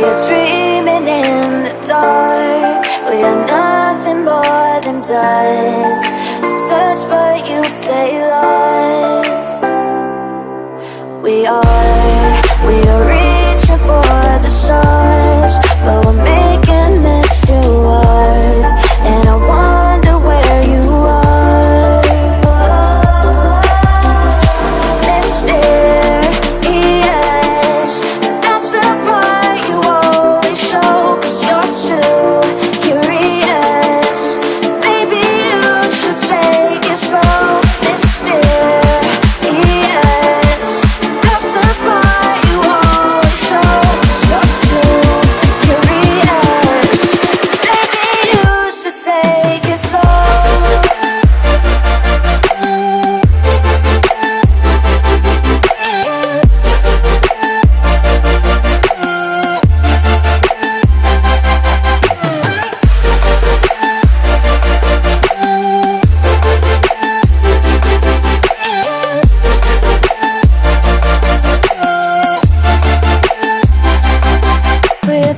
are dreaming in the dark. We are nothing more than dust. Search but you stay lost. We are reaching for the stars, but we're making this too hard. And I wonder where you are. Mysterious, that's the part you always show. 'Cause you're too curious. Maybe you should take it slow. Mysterious, that's the part you always show. 'Cause you're too curious. Maybe you should take it slow. We're